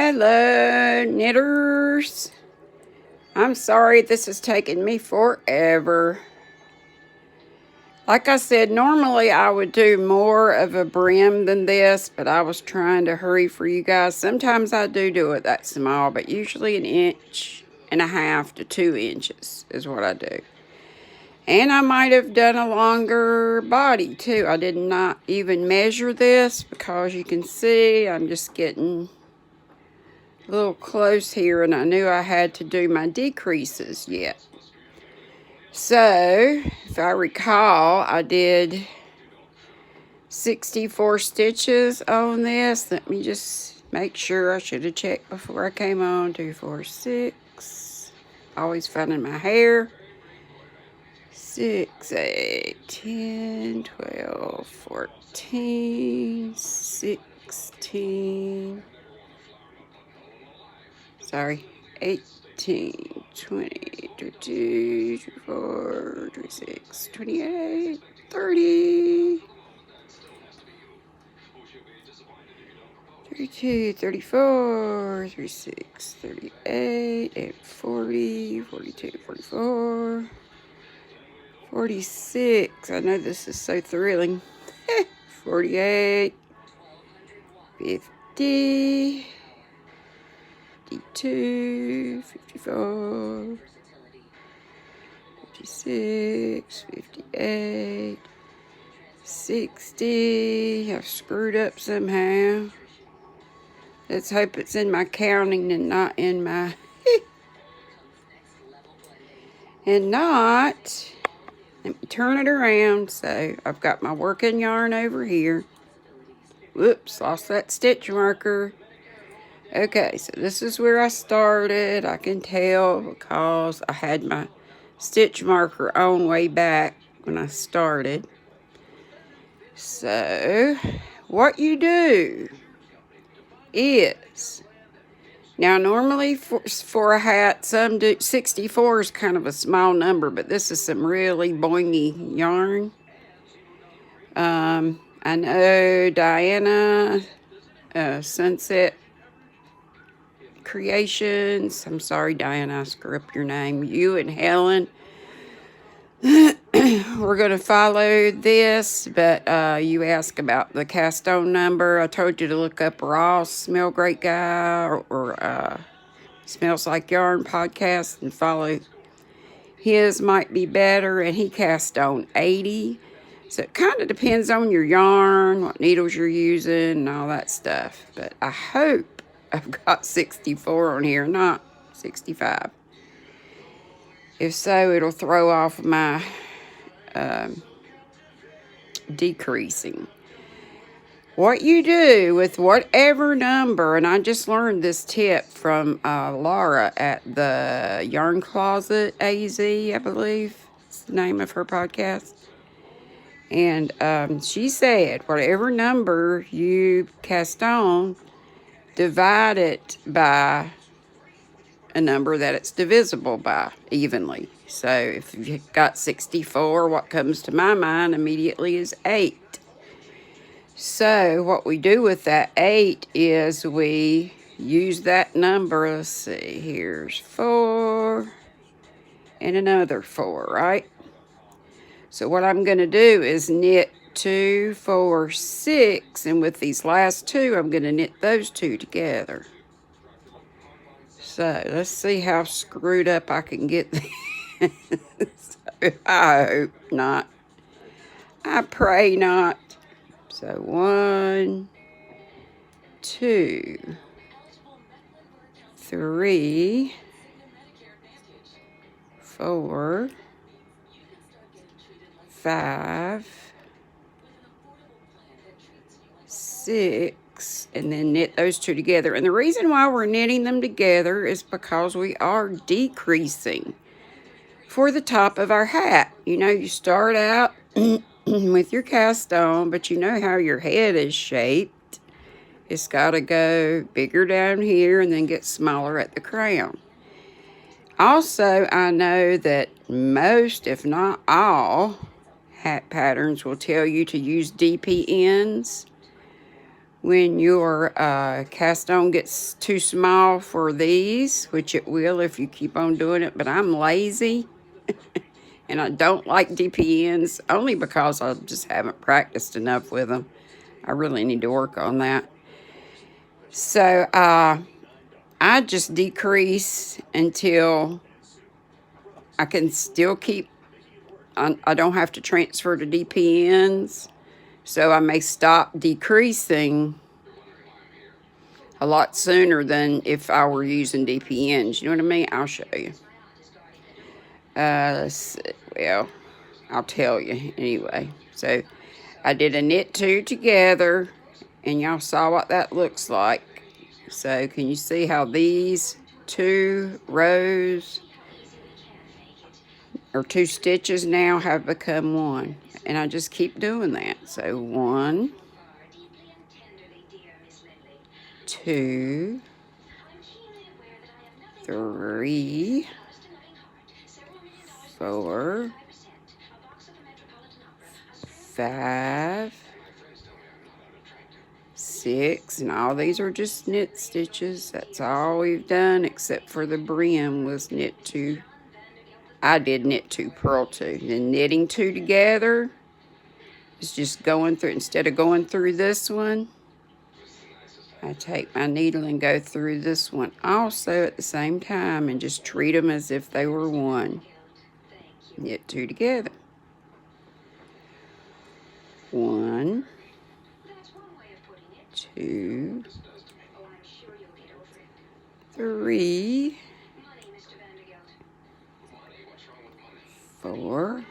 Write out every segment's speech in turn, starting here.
Hello, knitters. I'm sorry this has taken me forever. Like I said, normally I would do more of a brim than this, but I was trying to hurry for you guys. Sometimes I do it that small, but usually 1.5 to 2 inches is what I do. And I might have done a longer body too. I did not even measure this because you can see I'm just getting a little close here, and I knew I had to do my decreases yet. So, if I recall, I did 64 stitches on this. Let me just make sure. I should have checked before I came on. 2, 4, 6. Always finding my hair. 6, 8, 10, 12, 14, 16. Sorry, 18, 20, 22, 24, 26, 28, 30, 32, 34, 36, 38, 40, 42, 44, 46. I know this is so thrilling. 48, 50. 52, 54, 56, 58, 60. I've screwed up somehow. Let's hope it's in my counting and not in my... and not... Let me turn it around. So I've got my working yarn over here. Whoops, lost that stitch marker. Okay, so this is where I started. I can tell because I had my stitch marker on way back when I started. So, what you do is, now normally for a hat, some do, 64 is kind of a small number, but this is some really boingy yarn. I know Diana, Sunset Creations. I'm sorry, Diana, I screw up your name. You and Helen. We're going to follow this, but you asked about the cast on number. I told you to look up Ross, Smell Great Guy, or Smells Like Yarn podcast and follow his. Might be better, and he cast on 80. So it kind of depends on your yarn, what needles you're using, and all that stuff. But I hope I've got 64 on here, not 65. If so, it'll throw off my decreasing. What you do with whatever number, and I just learned this tip from Laura at the Yarn Closet AZ, I believe it's the name of her podcast. And she said, whatever number you cast on, divide it by a number that it's divisible by evenly. So if you've got 64, what comes to my mind immediately is 8. So what we do with that 8 is we use that number. Let's see, here's 4 and another 4, right? So what I'm going to do is knit 2, 4, 6, and with these last 2, I'm going to knit those 2 together. So let's see how screwed up I can get this. So I hope not. I pray not. So 1, 2, 3, 4, 5, 6, and then knit those 2 together. And the reason why we're knitting them together is because we are decreasing for the top of our hat. You know, you start out with your cast on, but you know how your head is shaped. It's got to go bigger down here and then get smaller at the crown. Also, I know that most, if not all, hat patterns will tell you to use DP ends when your cast on gets too small for these, which it will if you keep on doing it, but I'm lazy and I don't like DPNs only because I just haven't practiced enough with them. I really need to work on that. So I just decrease until I can still keep, I don't have to transfer to DPNs. So I may stop decreasing a lot sooner than if I were using DPNs. You know what I mean? I'll show you. Let's see. Well, I'll tell you anyway. So I did a knit two together, and y'all saw what that looks like. So can you see how these two rows or two stitches now have become one? And I just keep doing that. So 1, 2, 3, 4, 5, 6, and all these are just knit stitches. That's all we've done except for the brim was knit 2. I did knit 2, purl 2. Then knitting 2 together is just going through, instead of going through this one, I take my needle and go through this one also at the same time and just treat them as if they were one. Knit 2 together. 1, 2, 3, 4,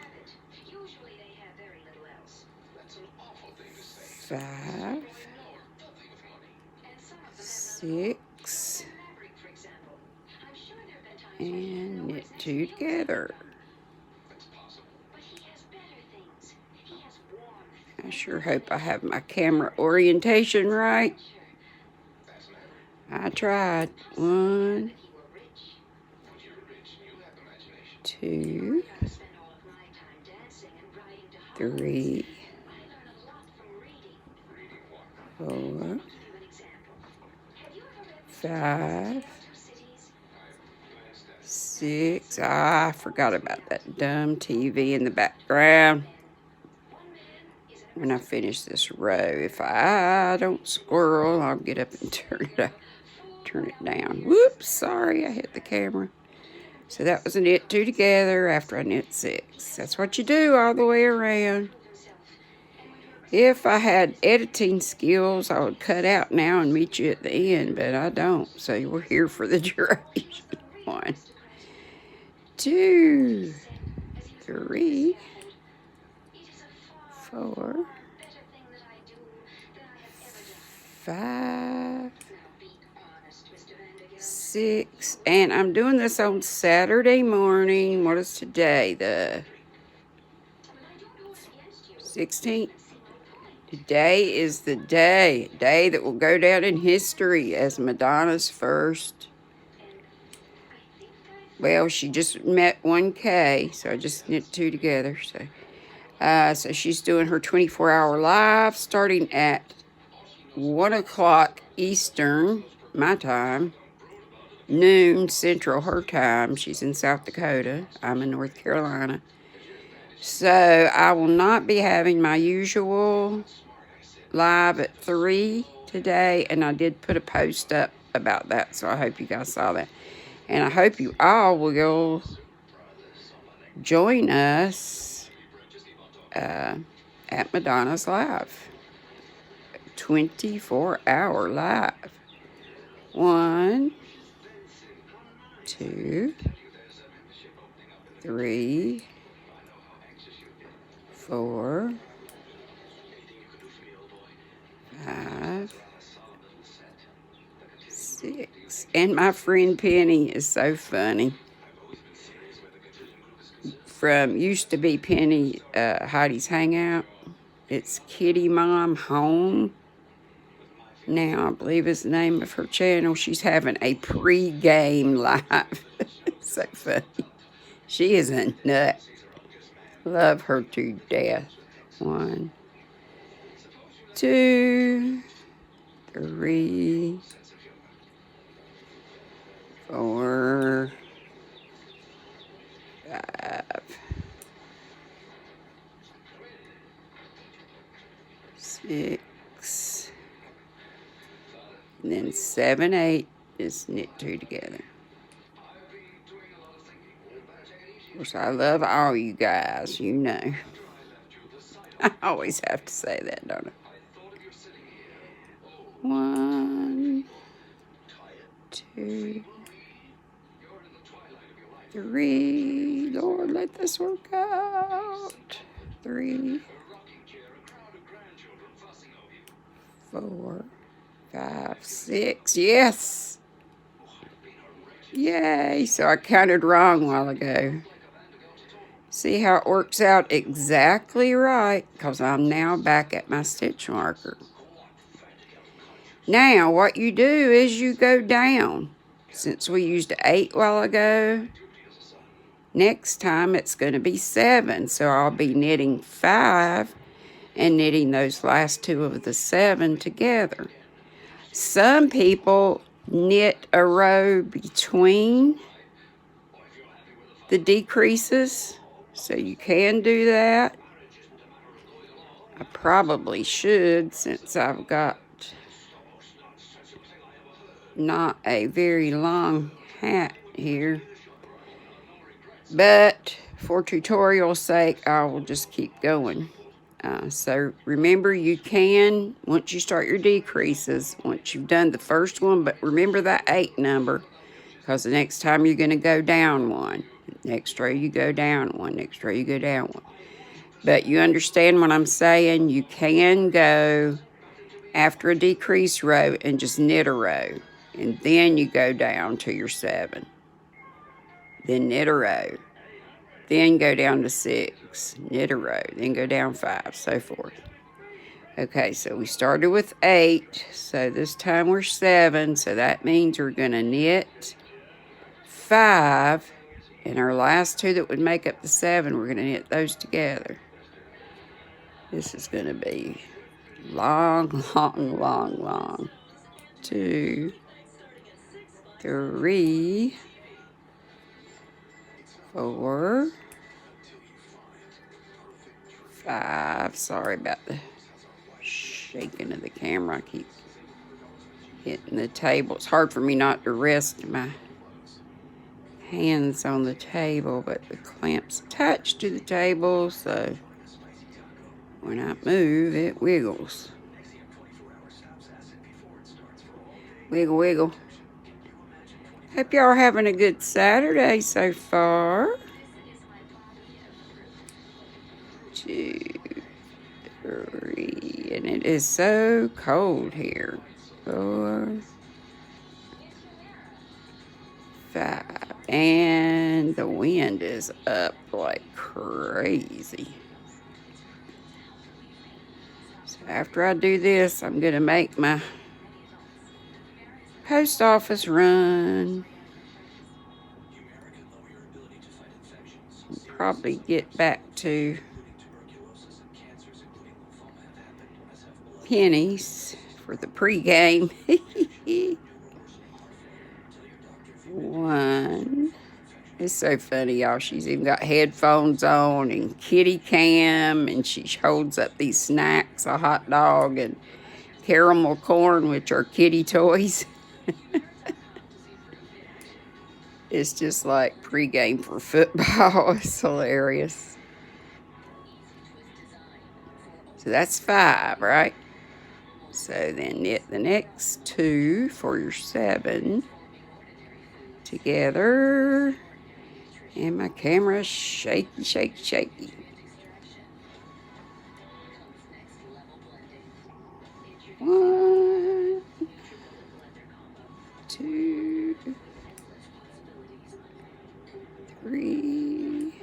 5, 6, and knit 2 together. I sure hope I have my camera orientation right. I tried. 1, 2, 3, 4, 5, 6. I forgot about that dumb TV in the background. When I finish this row, if I don't squirrel, I'll get up and turn it down. Whoops, sorry, I hit the camera. So that was a knit 2 together after I knit 6. That's what you do all the way around. If I had editing skills, I would cut out now and meet you at the end, but I don't. So we're here for the duration. 1, 2, 3, 4, 5, 6, and I'm doing this on Saturday morning. What is today? The 16th? Today is the day that will go down in history as Madonna's first. Well, she just met 1K, so I just knit 2 together. So she's doing her 24-hour live starting at 1 o'clock Eastern, my time, noon Central, her time. She's in South Dakota. I'm in North Carolina. So I will not be having my usual live at 3 today, and I did put a post up about that, so I hope you guys saw that. And I hope you all will join us at Madonna's live. 24-hour live. 1, 2, 3, 4, 5, 6. And my friend Penny is so funny. From used to be Penny Heidi's Hangout. It's Kitty Mom Home. Now I believe is the name of her channel. She's having a pre-game live. So funny. She is a nut. Love her to death. 1, 2, 3, 4, 5, 6, and then 7, 8 is knit 2 together. Of course, I love all you guys, you know. I always have to say that, don't I? 1, 2, 3. Lord, let this work out. 3, 4, 5, 6. Yes. Yay. So I counted wrong a while ago. See how it works out exactly right, because I'm now back at my stitch marker. Now, what you do is you go down. Since we used 8 a while ago, next time it's going to be 7. So I'll be knitting 5 and knitting those last 2 of the 7 together. Some people knit a row between the decreases, so you can do that. I probably should, since I've got not a very long hat here. But for tutorial's sake, I will just keep going. So remember, you can, once you start your decreases, once you've done the first one, but remember that 8 number, because the next time you're going to go down 1. Next row you go down 1. Next row you go down 1. But you understand what I'm saying? You can go after a decrease row and just knit a row. And then you go down to your 7. Then knit a row. Then go down to 6, knit a row, then go down 5, so forth. Okay, so we started with 8, so this time we're 7, so that means we're going to knit 5, and our last 2 that would make up the 7, we're going to knit those together. This is going to be long, long, long, long. 2, 3, 4, 5. Sorry about the shaking of the camera. I keep hitting the table. It's hard for me not to rest my hands on the table, but the clamp's attached to the table, so when I move, it wiggles. Wiggle, wiggle. Hope y'all are having a good Saturday so far. 2, 3, and it is so cold here. 4, 5, and the wind is up like crazy. So after I do this, I'm going to make my post office run. Probably get back to pennies for the pregame. 1. It's so funny, y'all. She's even got headphones on and kitty cam, and she holds up these snacks, a hot dog and caramel corn, which are kitty toys. It's just like pregame for football. It's hilarious. So that's 5, right? So then knit the next 2 for your 7 together. And my camera's shaky, shaky, shaky. 1, 2, 3,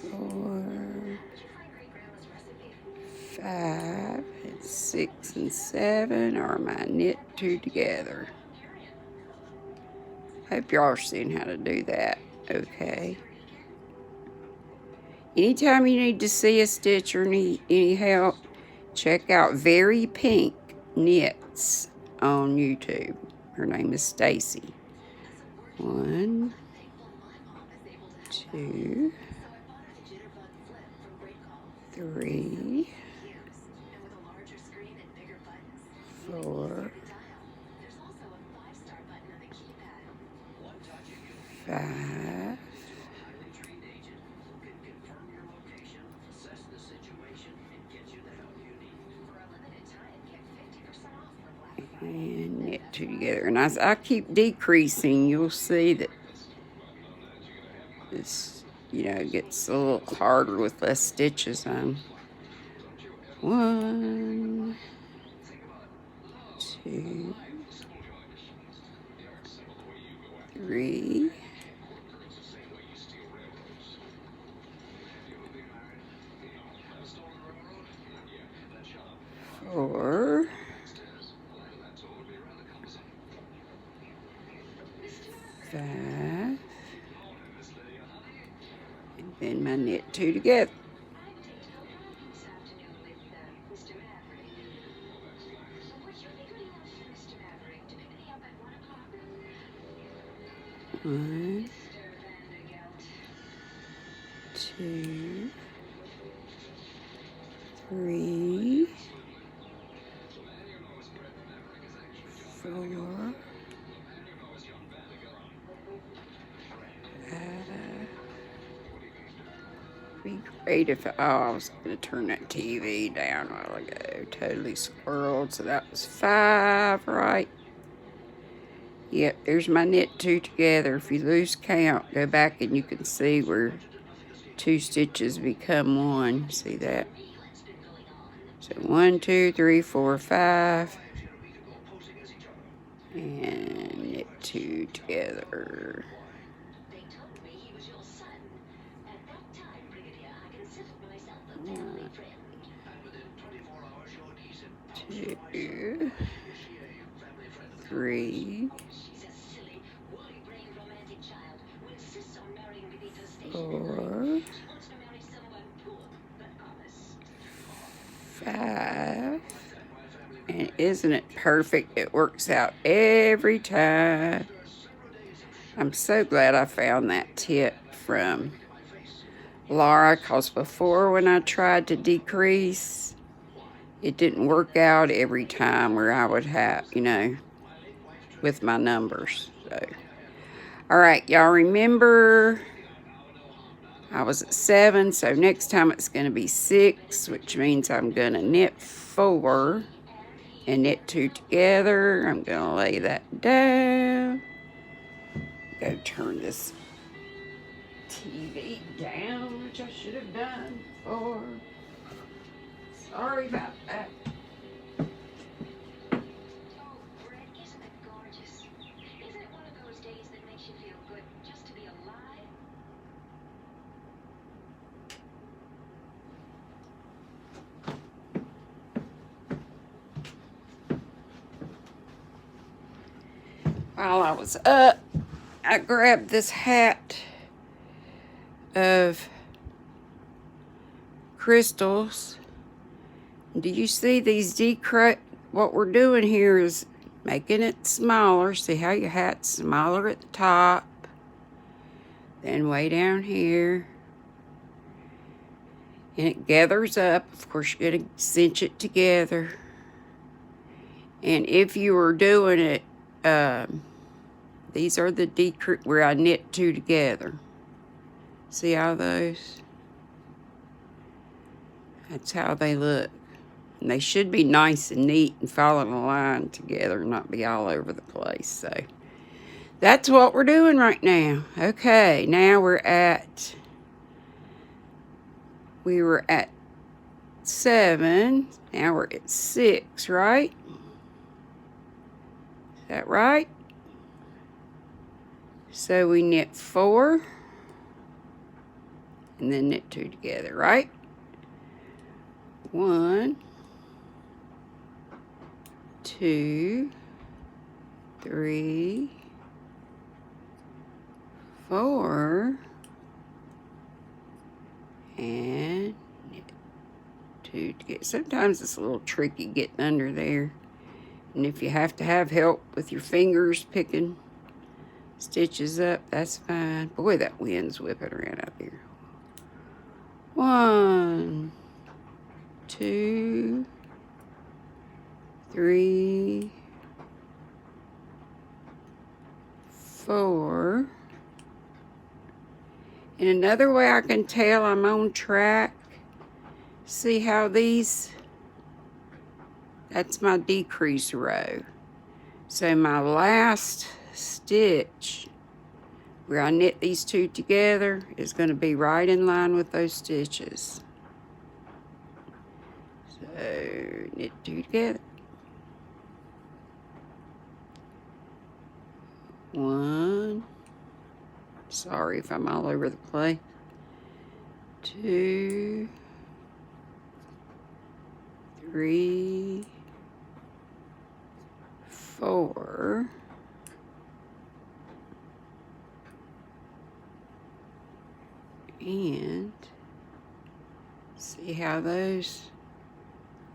4, 5, and 6 and 7 are my knit 2 together. Hope y'all are seeing how to do that. Okay. Anytime you need to see a stitch or need any help, Check out Very Pink Knits on YouTube. Her name is Stacy. 1, 2, 3, 4, 5, 'and knit 2 together. And as I keep decreasing, you'll see that this, gets a little harder with less stitches on. 1, 2, 3, 4, 5, and then my knit 2 together. One, 2, 3, 4, 5. Be great if I was going to turn that TV down a while ago. Totally squirreled. So that was 5, right? Yep, there's my knit 2 together. If you lose count, go back and you can see where 2 stitches become 1. See that? So 1, 2, 3, 4, 5. And knit 2 together. 1, 2, 3, 4, 5. And isn't it perfect? It works out every time. I'm so glad I found that tip from Laura, because before when I tried to decrease, it didn't work out every time where I would have, with my numbers. So, all right, y'all remember I was at 7, so next time it's going to be 6, which means I'm going to knit 4 and knit 2 together. I'm going to lay that down. Go turn this TV down, which I should have done before. Sorry about that. While I was up, I grabbed this hat of crystals. Do you see these what we're doing here is making it smaller. See how your hat's smaller at the top, then way down here, and it gathers up. Of course, you're going to cinch it together. And if you were doing it, these are the where I knit 2 together. See all those? That's how they look. And they should be nice and neat and fall in a line together and not be all over the place. So that's what we're doing right now. Okay, now we were at 7. Now we're at 6, right? Is that right? So we knit 4 and then knit 2 together, right? 1, 2, 3, 4, and knit 2 two to get. Sometimes it's a little tricky getting under there. And if you have to have help with your fingers picking stitches up, that's fine. Boy, that wind's whipping around out there. 1, 2, 3, 4. And another way I can tell I'm on track, see how these, that's my decrease row. So my last stitch where I knit these two together is going to be right in line with those stitches. So knit two together. 1. Sorry if I'm all over the place. 2, 3, 4. And see how those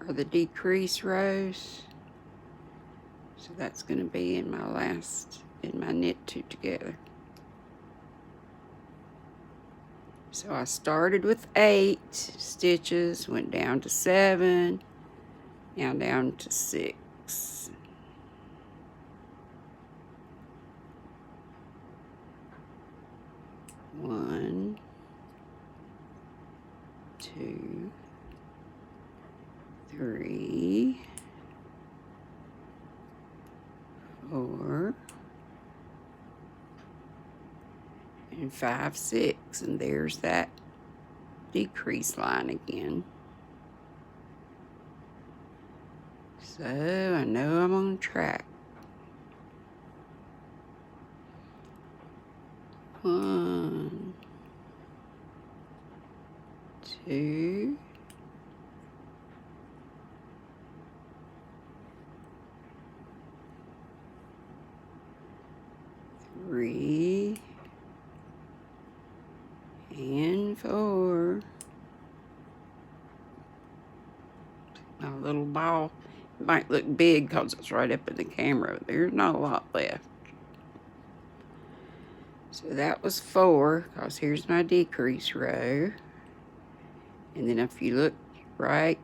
are the decrease rows. So that's going to be in my last, in my knit two together. So I started with 8 stitches, went down to 7, now down to 6. One, 2, 3, 4, and 5, 6, and there's that decrease line again. So I know I'm on track. 1, 2, 3, and 4. My little ball, it might look big because it's right up in the camera. There's not a lot left. So that was 4, because here's my decrease row. And then if you look right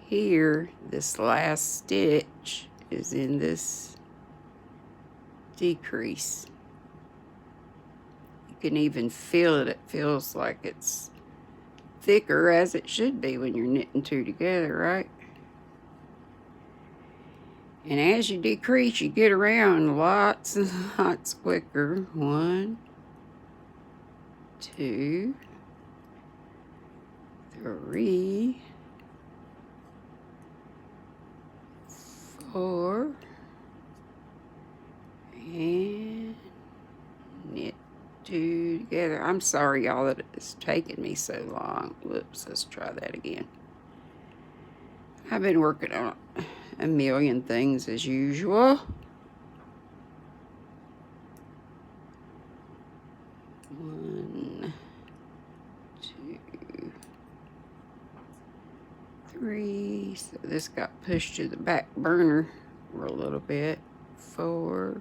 here, this last stitch is in this decrease. You can even feel it. It feels like it's thicker, as it should be when you're knitting two together, right? And as you decrease, you get around lots and lots quicker. 1, 2, 3, 4, and knit two together. I'm sorry, y'all, that it's taken me so long. Whoops, let's try that again. I've been working on a million things as usual. 1, 2, 3. So this got pushed to the back burner for a little bit. 4.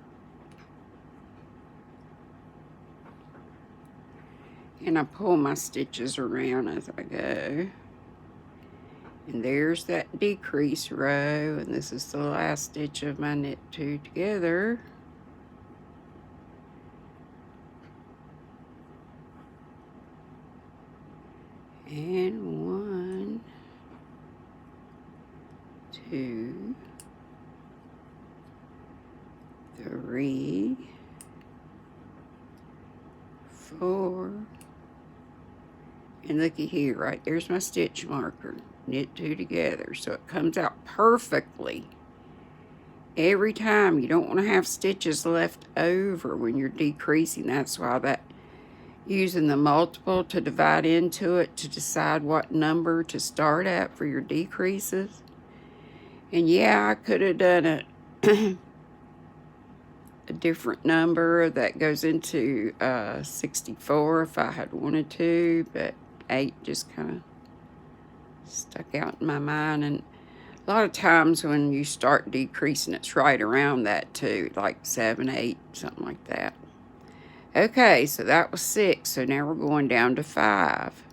And I pull my stitches around as I go. And there's that decrease row, and this is the last stitch of my knit two together. And 1, 2, 3, 4, and looky here, right there's my stitch marker. Knit two together, so it comes out perfectly every time. You don't want to have stitches left over when you're decreasing. That's why that using the multiple to divide into it to decide what number to start at for your decreases. And yeah, I could have done a a different number that goes into 64 if I had wanted to, but 8 just kind of stuck out in my mind. And a lot of times when you start decreasing, it's right around that too, like 7, 8, something like that. Okay, so that was 6. So now we're going down to 5.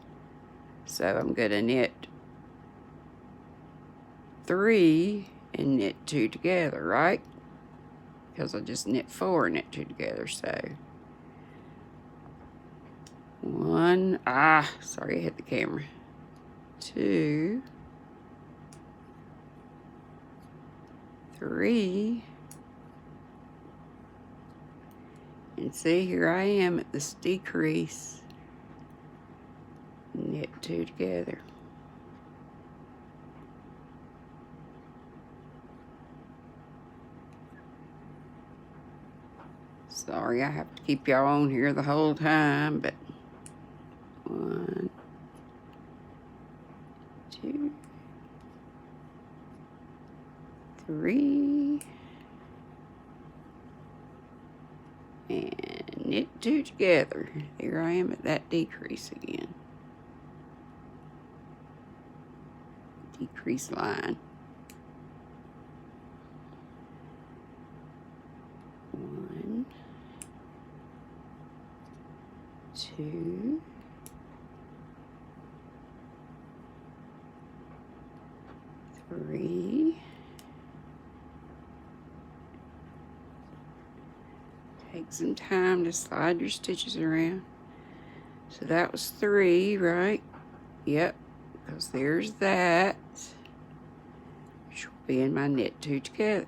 So I'm going to knit 3 and knit 2 together, right? Because I just knit 4 and knit 2 together. So 1, sorry, I hit the camera. 2, 3, and see, here I am at this decrease. Knit 2 together. Sorry, I have to keep y'all on here the whole time, but 1, 2, 3, and knit 2 together. Here I am at that decrease again. Decrease line. 1, 2, 3. Take some time to slide your stitches around. So that was 3, right? Yep, because there's that, which will be in my knit 2 together.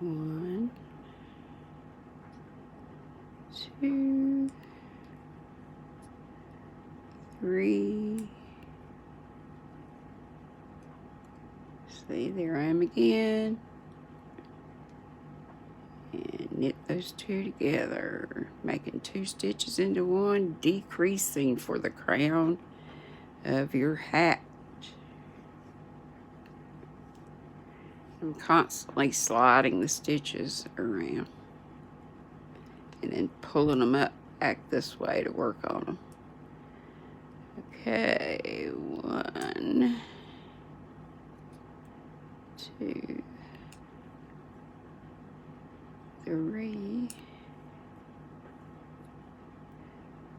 One, 2, 3. See, there I am again. And knit those 2 together, making 2 stitches into 1, decreasing for the crown of your hat. I'm constantly sliding the stitches around and then pulling them up back this way to work on them. Okay, 1, 2, 3,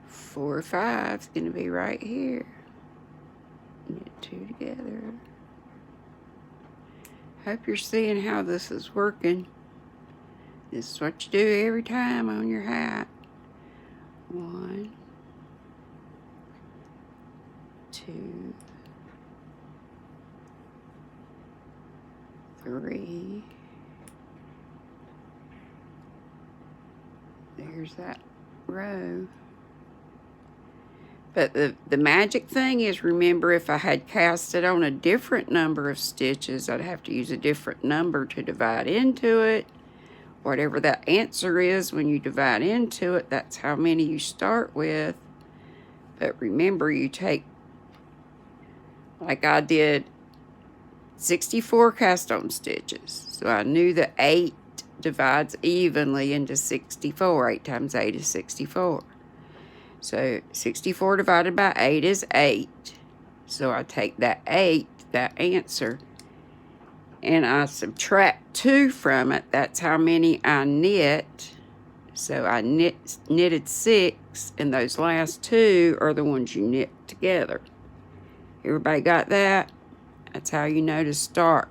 4, 5 is going to be right here. Knit 2 together. Hope you're seeing how this is working. This is what you do every time on your hat. 1, 2, 3. There's that row. But the magic thing is, remember, if I had cast it on a different number of stitches, I'd have to use a different number to divide into it. Whatever that answer is when you divide into it, that's how many you start with. But remember, you take, like I did, 64 cast on stitches. So I knew that 8 divides evenly into 64. 8 times 8 is 64. So 64 divided by 8 is 8. So I take that 8, that answer, and I subtract 2 from it. That's how many I knit. So I knitted 6, and those last 2 are the ones you knit together. Everybody got that? That's how you know to start.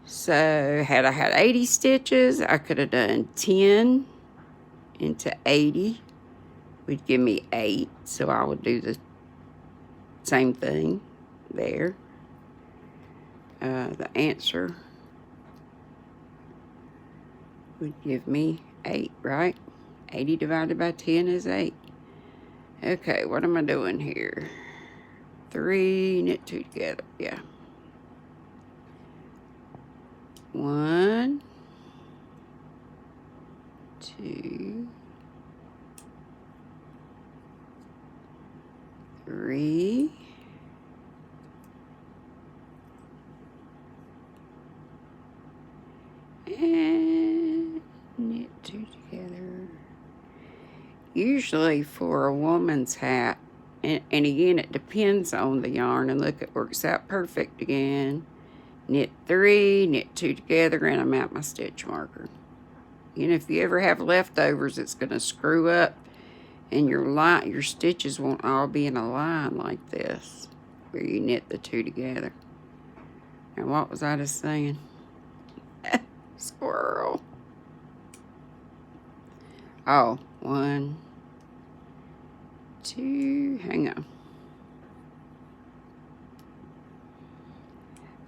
So had I had 80 stitches, I could have done 10 into 80 would give me 8. So I would do the same thing there. The answer would give me 8, right? 80 divided by 10 is 8. Okay, what am I doing here? 3, knit 2 together, yeah. 1, 2, 3, Usually for a woman's hat, and again, it depends on the yarn, and look, it works out perfect again. Knit 3, knit 2 together, and I'm at my stitch marker. And if you ever have leftovers, it's going to screw up, and your stitches won't all be in a line like this, where you knit the 2 together. And what was I just saying? Squirrel. Oh, 1, 2, hang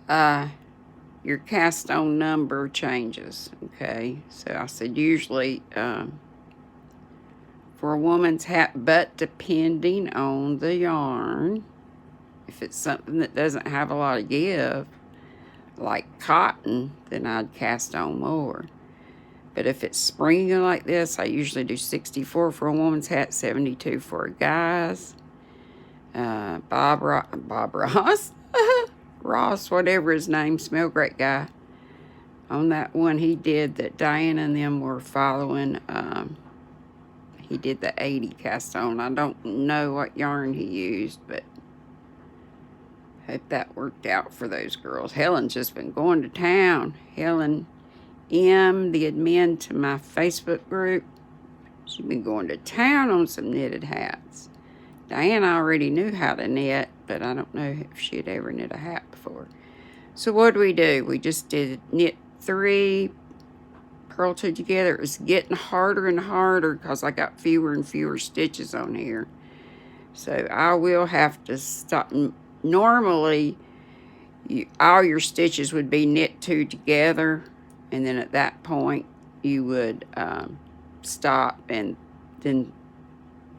on. Your cast on number changes, okay? So I said usually for a woman's hat, but depending on the yarn, if it's something that doesn't have a lot of give, like cotton, then I'd cast on more. But if it's springy like this, I usually do 64 for a woman's hat, 72 for a guy's. Bob Ross, Ross, whatever his name, smell great guy. On that one he did that Diana and them were following, he did the 80 cast on. I don't know what yarn he used, but hope that worked out for those girls. Helen's just been going to town. Helen M, the admin to my Facebook group, she's been going to town on some knitted hats. Diana already knew how to knit, but I don't know if she had ever knit a hat before. So what do? We just did knit 3, purl 2 together. It was getting harder and harder because I got fewer and fewer stitches on here. So I will have to stop. Normally, all your stitches would be knit 2 together, and then at that point you would stop and then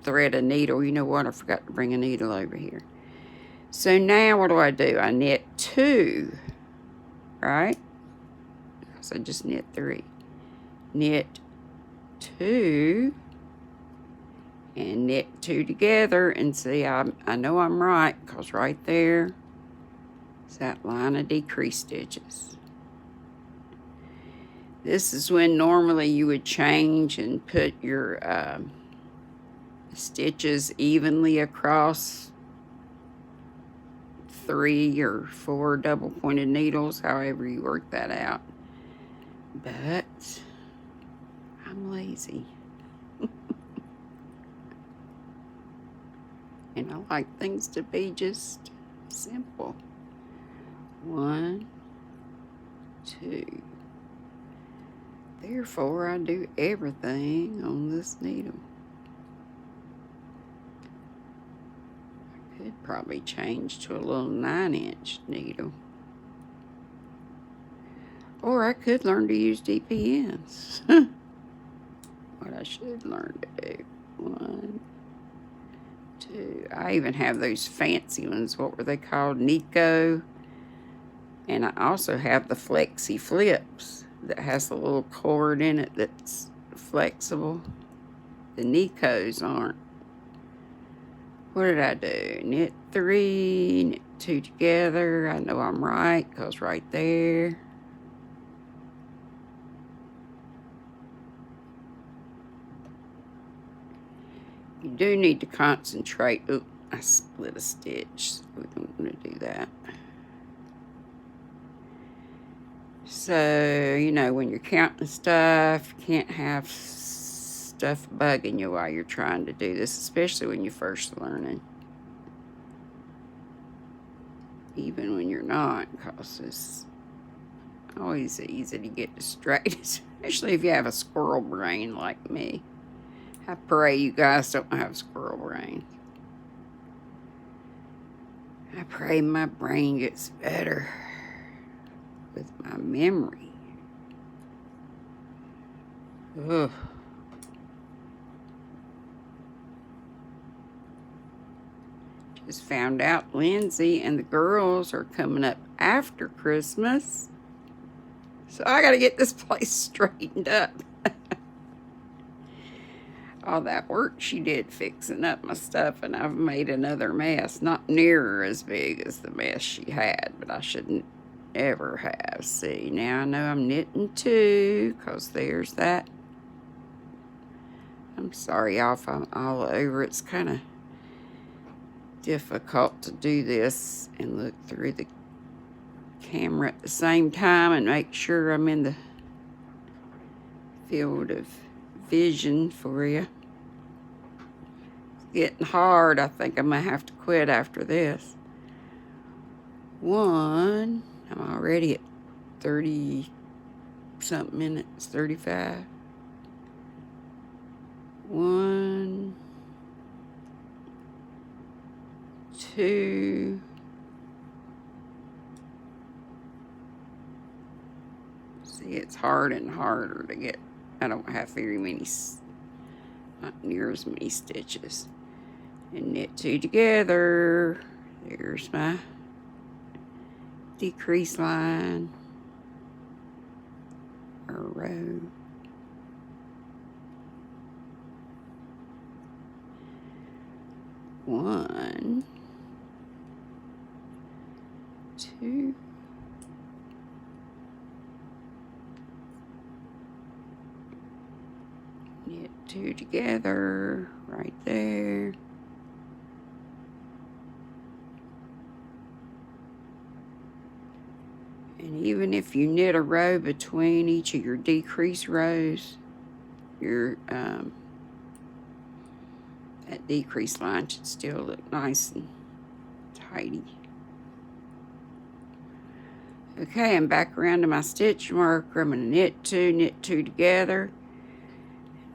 thread a needle. You know what? I forgot to bring a needle over here. So now what do? I knit 2, right? Because I just knit 3. Knit 2 and knit 2 together, and see, I know I'm right, because right there is that line of decrease stitches. This is when normally you would change and put your stitches evenly across 3 or 4 double pointed needles, however you work that out. But I'm lazy. And I like things to be just simple. 1, 2. Therefore, I do everything on this needle. I could probably change to a little 9-inch needle. Or I could learn to use DPNs. What I should learn to do. 1, 2. I even have those fancy ones. What were they called? Nico. And I also have the Flexi Flips that has a little cord in it that's flexible. The Nicos aren't. What did I do? Knit 3, knit 2 together. I know I'm right, because right there. You do need to concentrate. Oop, I split a stitch. We don't want to do that. So, you know, when you're counting stuff, you can't have stuff bugging you while you're trying to do this, especially when you're first learning. Even when you're not, because it's always easy to get distracted, especially if you have a squirrel brain like me. I pray you guys don't have squirrel brains. I pray my brain gets better with my memory. Ugh. Just found out Lindsay and the girls are coming up after Christmas. So I got to get this place straightened up. All that work she did fixing up my stuff, and I've made another mess. Not near as big as the mess she had, but I shouldn't ever have. See, now I know I'm knitting 2, because there's that I'm sorry, y'all, if I'm all over. It's kind of difficult to do this and look through the camera at the same time and make sure I'm in the field of vision for you. It's getting hard. I think I'm going to have to quit after this. I'm already at 30 something minutes, 35. 1, 2, see, it's hard and harder to get. I don't have very many, not near as many stitches. And knit 2 together. There's my decrease line or row. One, 2, knit 2 together right there. And even if you knit a row between each of your decrease rows, your that decrease line should still look nice and tidy. Okay, I'm back around to my stitch marker. I'm going to knit 2 together.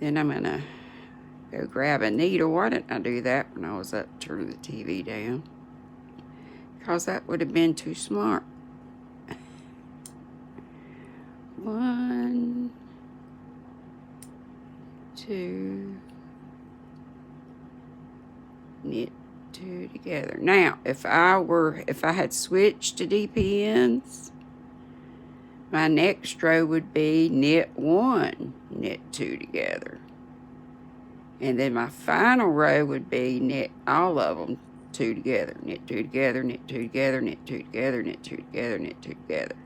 Then I'm going to go grab a needle. Why didn't I do that when I was up turning the TV down? Because that would have been too smart. 1, 2, knit 2 together. Now, if I had switched to DPNs, my next row would be knit 1, knit 2 together. And then my final row would be knit all of them 2 together. Knit 2 together, knit 2 together, knit 2 together, knit 2 together, knit 2 together.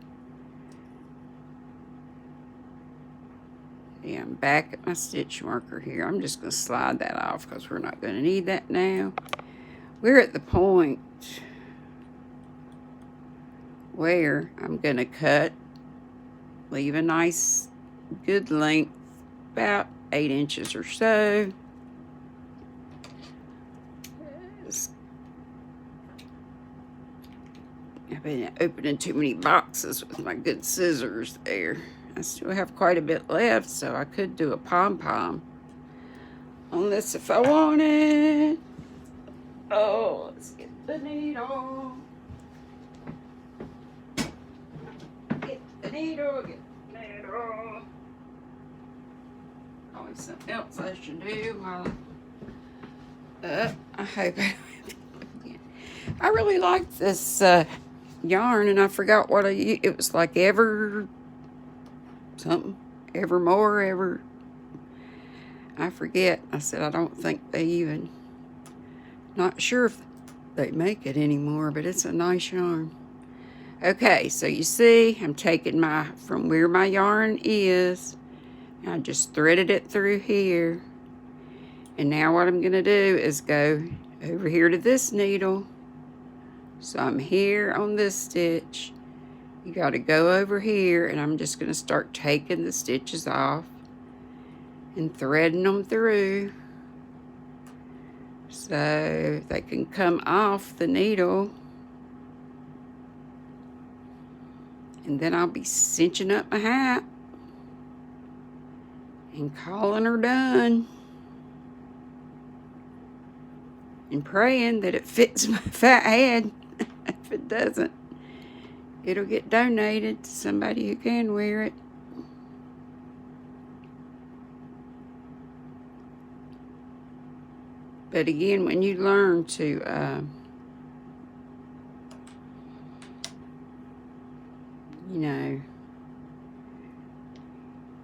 Yeah, I'm back at my stitch marker here. I'm just going to slide that off because we're not going to need that now. We're at the point where I'm going to cut, leave a nice good length, about 8 inches or so. I've been opening too many boxes with my good scissors there. I still have quite a bit left, so I could do a pom-pom on this if I wanted. Oh, let's get the needle. Get the needle, get the needle. Always something else I should do while I hope I really like this yarn, and I forgot what it was like Evermore, I forget. I said I don't think they even, not sure if they make it anymore, but it's a nice yarn. Okay, so you see, I'm taking from where my yarn is, I just threaded it through here. And now what I'm going to do is go over here to this needle. So I'm here on this stitch. You got to go over here, and I'm just going to start taking the stitches off and threading them through so they can come off the needle. And then I'll be cinching up my hat and calling her done and praying that it fits my fat head. If it doesn't, it'll get donated to somebody who can wear it. But again, when you learn to,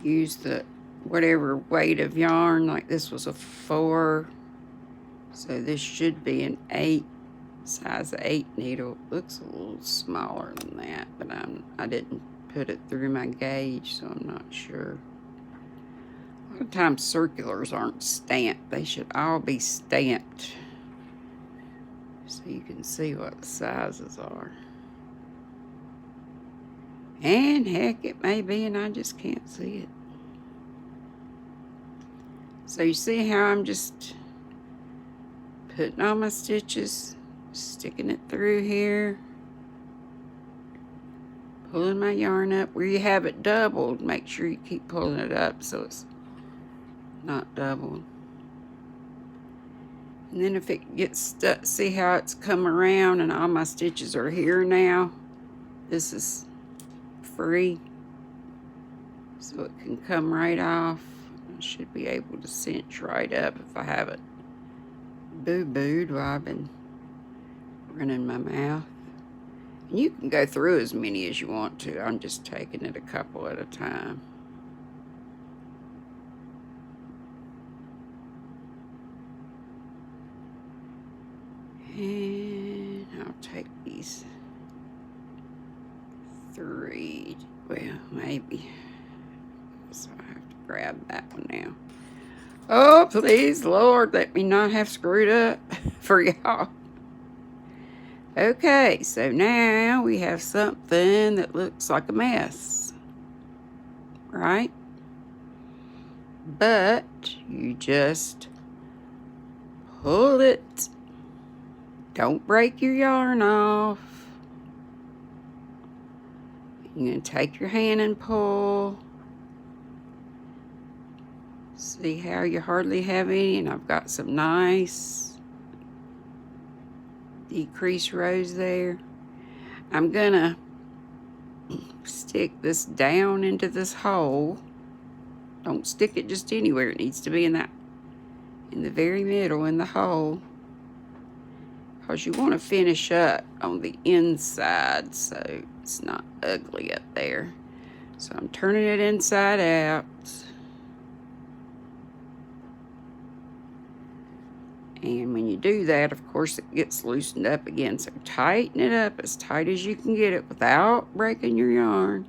use the whatever weight of yarn, like this was a 4, so this should be an 8, size 8 needle. Looks a little smaller than that, but I didn't put it through my gauge, so I'm not sure. lot of times circulars aren't stamped. They should all be stamped so you can see what the sizes are. And heck, it may be, and I just can't see it. So you see how I'm just putting all my stitches, sticking it through here, pulling my yarn up. Where you have it doubled, make sure you keep pulling it up so it's not doubled. And then if it gets stuck, see how it's come around and all my stitches are here now. This is free, so it can come right off. I should be able to cinch right up if I haven't boo-booed while I've been running my mouth. And you can go through as many as you want to. I'm just taking it a couple at a time. And I'll take these 3, well, maybe. So I have to grab that one now. Oh, please, Lord, let me not have screwed up for y'all. Okay, so now we have something that looks like a mess, right? But you just pull it. Don't break your yarn off. You're going to take your hand and pull. See how you hardly have any, and I've got some nice decreased rows there. I'm going to stick this down into this hole. Don't stick it just anywhere. It needs to be in the very middle in the hole, because you want to finish up on the inside so it's not ugly up there. So I'm turning it inside out. And when you do that, of course, it gets loosened up again. So tighten it up as tight as you can get it without breaking your yarn.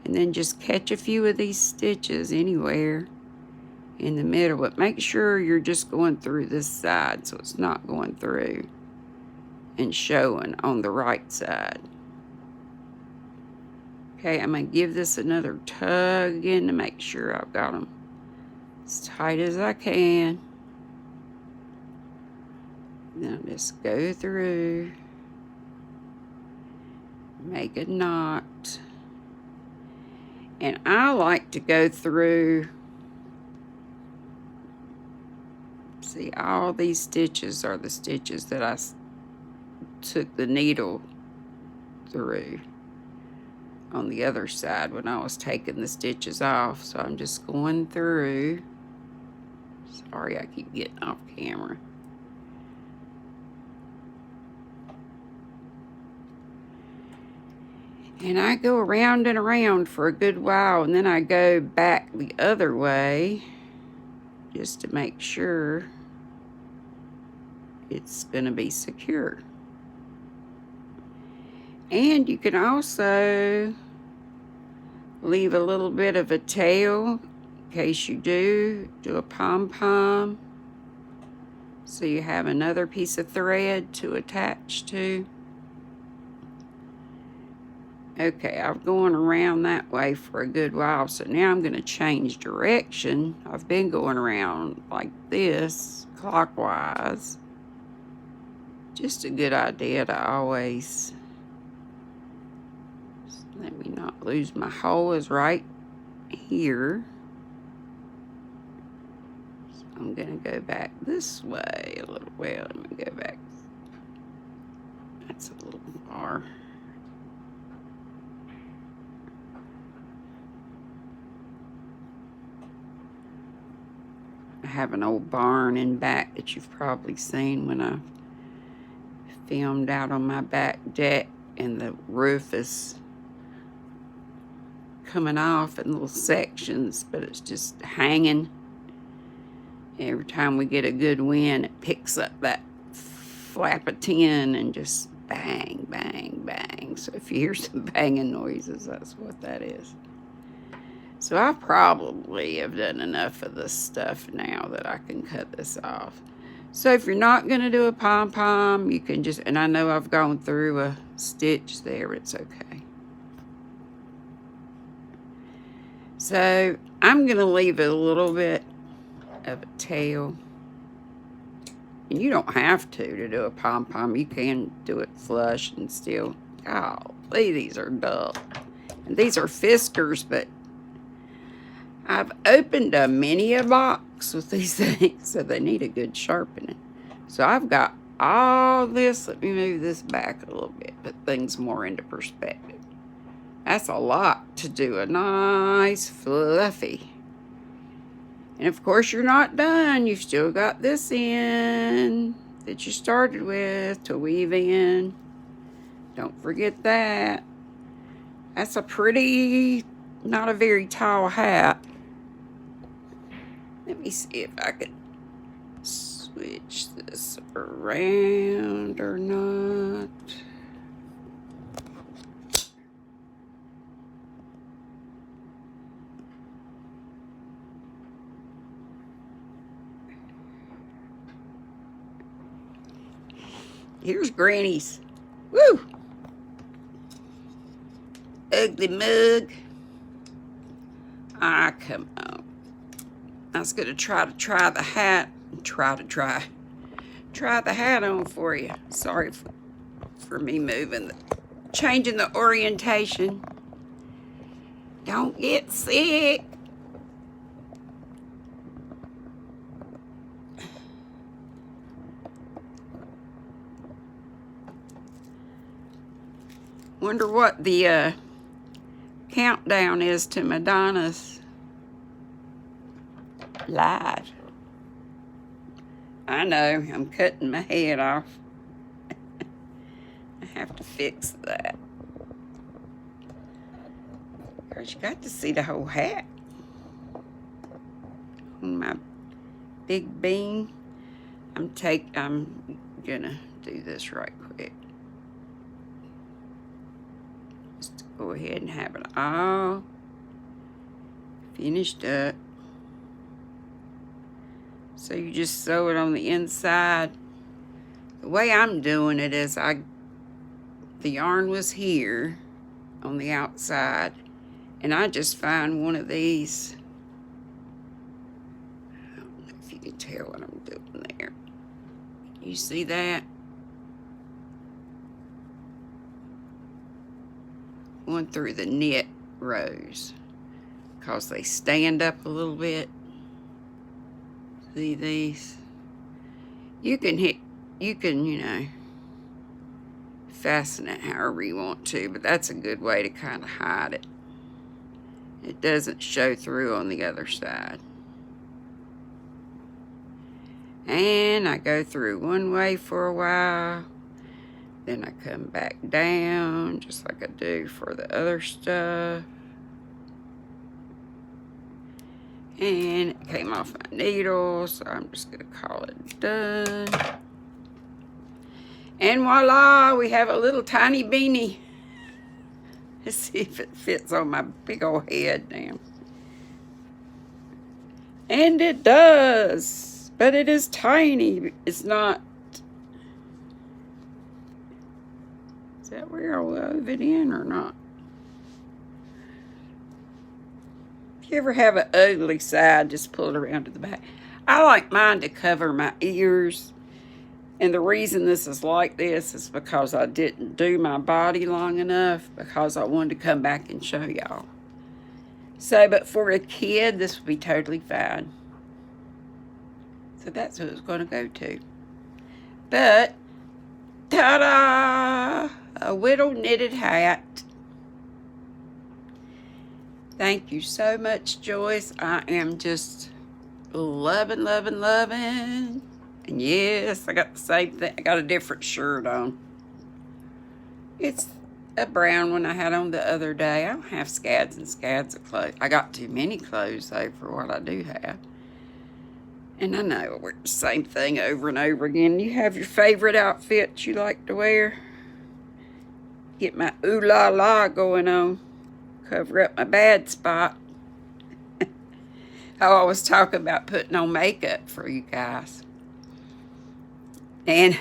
And then just catch a few of these stitches anywhere in the middle. But make sure you're just going through this side so it's not going through and showing on the right side. Okay, I'm going to give this another tug again to make sure I've got them as tight as I can. Now just go through, make a knot. And I like to go through, see, all these stitches are the stitches that I took the needle through on the other side when I was taking the stitches off. So I'm just going through. Sorry, I keep getting off camera. And I go around and around for a good while, and then I go back the other way just to make sure it's going to be secure. And you can also leave a little bit of a tail in case you do a pom-pom, so you have another piece of thread to attach to. Okay, I've gone around that way for a good while, so now I'm going to change direction. I've been going around like this, clockwise. Just a good idea to always, let me not lose my hole, is right here. So I'm going to go back this way a little. Well, let me go back. That's a little far. I have an old barn in back that you've probably seen when I filmed out on my back deck, and the roof is coming off in little sections, but it's just hanging. Every time we get a good wind, it picks up that flap of tin and just bang, bang, bang. So if you hear some banging noises, that's what that is. So I probably have done enough of this stuff now that I can cut this off. So if you're not going to do a pom-pom, you can just, and I know I've gone through a stitch there, it's okay. So I'm going to leave a little bit of a tail. And you don't have to do a pom-pom. You can do it flush and still, golly, these are dull. And these are Fiskars, but I've opened many a box with these things, so they need a good sharpening. So I've got all this. Let me move this back a little bit, put things more into perspective. That's a lot to do a nice fluffy. And of course you're not done. You've still got this end that you started with to weave in. Don't forget that. That's a pretty, not a very tall hat. Let me see if I could switch this around or not. Here's Granny's. Woo! Ugly mug. Ah, come on. I was going to try the hat. Try the hat on for you. Sorry for me moving, changing the orientation. Don't get sick. Wonder what the countdown is to Madonna's live. I know, I'm cutting my head off. I have to fix that. Because you got to see the whole hat. On my big bean. I'm gonna do this right quick. Just go ahead and have it all finished up. So you just sew it on the inside. The way I'm doing it is the yarn was here on the outside, and I just find one of these. I don't know if you can tell what I'm doing there. You see that? Going through the knit rows because they stand up a little bit. See these? You can, you know, fasten it however you want to, but that's a good way to kind of hide it. It doesn't show through on the other side. And I go through one way for a while, then I come back down just like I do for the other stuff. And it came off my needle, so I'm just gonna call it done. And voila, we have a little tiny beanie. Let's see if it fits on my big old head now. And it does, but it is tiny. It's not. Is that where I wove it in or not? If you ever have an ugly side, just pull it around to the back. I like mine to cover my ears. And the reason this is like this is because I didn't do my body long enough, because I wanted to come back and show y'all. So, but for a kid, this would be totally fine. So that's what it's going to go to. But, ta-da! A whittle knitted hat. Thank you so much, Joyce. I am just loving, loving, loving. And yes, I got the same thing. I got a different shirt on. It's a brown one I had on the other day. I don't have scads and scads of clothes. I got too many clothes, though, for what I do have. And I know I wear the same thing over and over again. You have your favorite outfits you like to wear. Get my ooh la la going on. Cover up my bad spot. Oh, I was talking about putting on makeup for you guys. And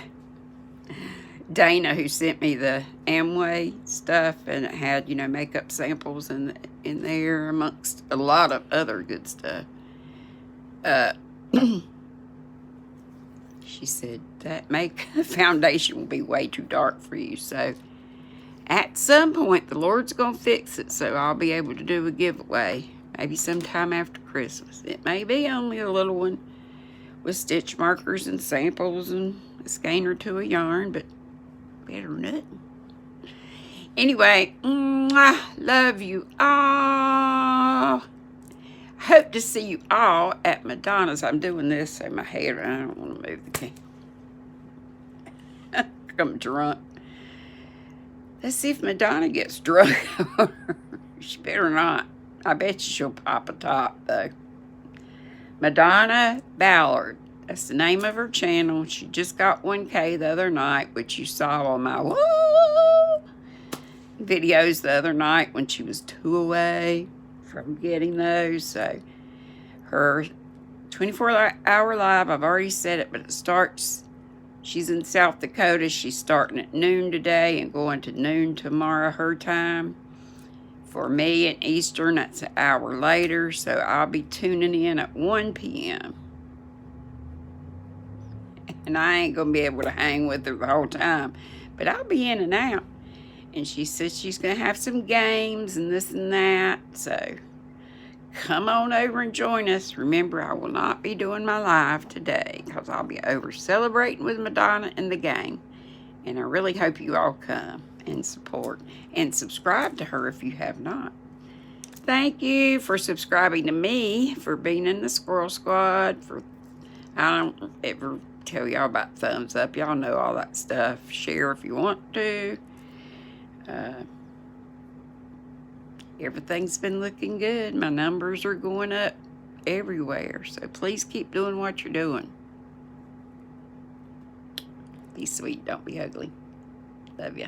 Dana, who sent me the Amway stuff, and it had, makeup samples in there amongst a lot of other good stuff. She said that makeup foundation will be way too dark for you. So at some point, the Lord's going to fix it, so I'll be able to do a giveaway. Maybe sometime after Christmas. It may be only a little one with stitch markers and samples and a skein or two of yarn, but better than nothing. Anyway, I love you all. Hope to see you all at Madonna's. I'm doing this so my hair, I don't want to move the camera. I'm drunk. Let's see if Madonna gets drunk. She better not. I bet you she'll pop a top, though. Madonna Ballard. That's the name of her channel. She just got 1K the other night, which you saw on my videos the other night when she was 2 away from getting those. So her 24-hour live, I've already said it, but it starts, she's in South Dakota. She's starting at noon today and going to noon tomorrow, her time. For me in Eastern, that's an hour later, so I'll be tuning in at 1 p.m. And I ain't going to be able to hang with her the whole time, but I'll be in and out. And she says she's going to have some games and this and that, so come on over and join us. Remember, I will not be doing my live today because I'll be over celebrating with Madonna and the gang. And I really hope you all come and support and subscribe to her if you have not. Thank you for subscribing to me, for being in the Squirrel Squad. I don't ever tell y'all about thumbs up. Y'all know all that stuff. Share if you want to. Everything's been looking good. My numbers are going up everywhere. So please keep doing what you're doing. Be sweet. Don't be ugly. Love ya.